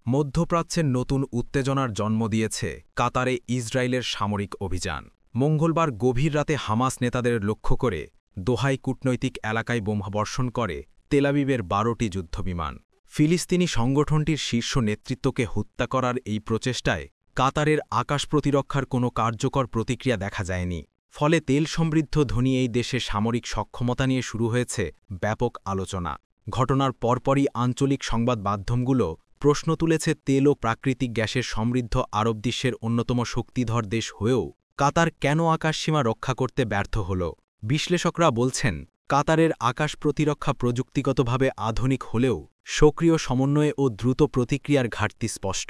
মধ্যপ্রাচ্যের নতুন উত্তেজনার জন্ম দিয়েছে কাতারে ইসরায়েলের সামরিক অভিযান। মঙ্গলবার গভীর রাতে হামাস নেতাদের লক্ষ্য করে দোহায় কূটনৈতিক এলাকায় বোমাবর্ষণ করে তেলাবিবের ১২টি যুদ্ধবিমান। ফিলিস্তিনি সংগঠনটির শীর্ষ নেতৃত্বকে হত্যা করার এই প্রচেষ্টায় কাতারের আকাশ প্রতিরক্ষার কোনো কার্যকর প্রতিক্রিয়া দেখা যায়নি। ফলে তেল সমৃদ্ধ ধনী এই দেশে সামরিক সক্ষমতা নিয়ে শুরু হয়েছে ব্যাপক আলোচনা। ঘটনার পরপরই আঞ্চলিক সংবাদ মাধ্যমগুলো প্রশ্ন তুলেছে, তেল ও প্রাকৃতিক গ্যাসের সমৃদ্ধ আরব বিশ্বের অন্যতম শক্তিধর দেশ হয়েও কাতার কেন আকাশসীমা রক্ষা করতে ব্যর্থ হল। বিশ্লেষকরা বলছেন, কাতারের আকাশ প্রতিরক্ষা প্রযুক্তিগতভাবে আধুনিক হলেও সক্রিয় সমন্বয়ে ও দ্রুত প্রতিক্রিয়ার ঘাটতি স্পষ্ট।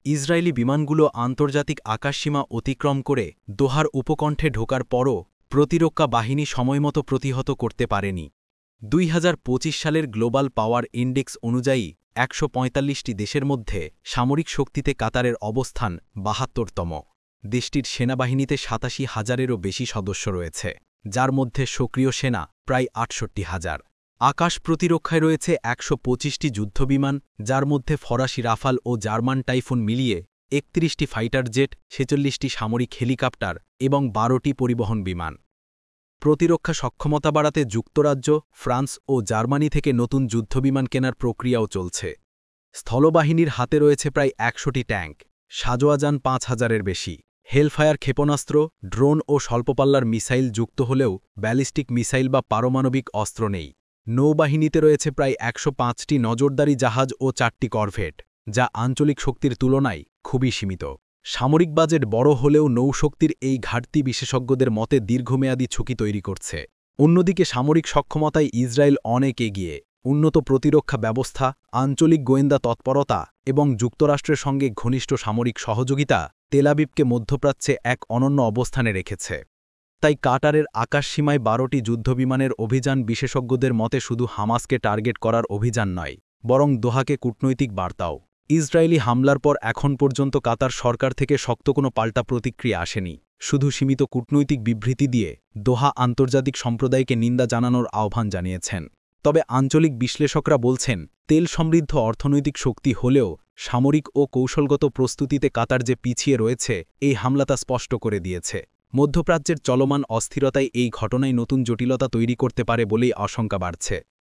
ইসরায়েলি বিমানগুলো আন্তর্জাতিক আকাশসীমা অতিক্রম করে দোহার উপকণ্ঠে ঢোকার পরও প্রতিরক্ষা বাহিনী সময়মতো প্রতিহত করতে পারেনি। ২০২৫ সালের গ্লোবাল পাওয়ার ইন্ডেক্স অনুযায়ী ১৪৫টি দেশের মধ্যে সামরিক শক্তিতে কাতারের অবস্থান ৭২তম। দেশটির সেনাবাহিনীতে ৮৭,০০০-এরও বেশি সদস্য রয়েছে, যার মধ্যে সক্রিয় সেনা প্রায় ৬৮,০০০। আকাশ প্রতিরক্ষায় রয়েছে ১২৫টি যুদ্ধবিমান, যার মধ্যে ফরাসি রাফাল ও জার্মান টাইফুন মিলিয়ে ৩১টি ফাইটার জেট, ৪৬টি সামরিক হেলিকপ্টার এবং ১২টি পরিবহন বিমান। প্রতিরক্ষা সক্ষমতা বাড়াতে যুক্তরাজ্য, ফ্রান্স ও জার্মানি থেকে নতুন যুদ্ধবিমান কেনার প্রক্রিয়াও চলছে। স্থলবাহিনীর হাতে রয়েছে প্রায় ১০০টি ট্যাঙ্ক, সাজোয়াযান ৫,০০০-এর বেশি, হেলফায়ার ক্ষেপণাস্ত্র, ড্রোন ও স্বল্পপাল্লার মিসাইল যুক্ত হলেও ব্যালিস্টিক মিসাইল বা পারমাণবিক অস্ত্র নেই। নৌবাহিনীতে রয়েছে প্রায় ১০৫টি নজরদারি জাহাজ ও ৪টি করভেট, যা আঞ্চলিক শক্তির তুলনায় খুবই সীমিত। সামরিক বাজেট বড় হলেও নৌশক্তির এই ঘাটতি বিশেষজ্ঞদের মতে দীর্ঘমেয়াদী ঝুঁকি তৈরি করছে। অন্যদিকে সামরিক সক্ষমতায় ইসরায়েল অনেক এগিয়ে। উন্নত প্রতিরক্ষা ব্যবস্থা, আঞ্চলিক গোয়েন্দা তৎপরতা এবং যুক্তরাষ্ট্রের সঙ্গে ঘনিষ্ঠ সামরিক সহযোগিতা তেলাবিবকে মধ্যপ্রাচ্যে এক অনন্য অবস্থানে রেখেছে। তাই কাটারের আকাশসীমায় ১২টি যুদ্ধবিমানের অভিযান বিশেষজ্ঞদের মতে শুধু হামাসকে টার্গেট করার অভিযান নয়, বরং দোহাকে কূটনৈতিক বার্তাও। ইসরায়েলি হামলার পর এখন পর্যন্ত কাতার সরকার থেকে শক্ত কোনো পাল্টা প্রতিক্রিয়া আসেনি। শুধু সীমিত কূটনৈতিক বিবৃতি দিয়ে দোহা আন্তর্জাতিক সম্প্রদায়কে নিন্দা জানানোর আহ্বান জানিয়েছেন। তবে আঞ্চলিক বিশ্লেষকরা বলছেন, তেল সমৃদ্ধ অর্থনৈতিক শক্তি হলেও সামরিক ও কৌশলগত প্রস্তুতিতে কাতার যে পিছিয়ে রয়েছে, এই হামলা তা স্পষ্ট করে দিয়েছে। মধ্যপ্রাচ্যের চলমান অস্থিরতায় এই ঘটনায় নতুন জটিলতা তৈরি করতে পারে বলেই আশঙ্কা বাড়ছে।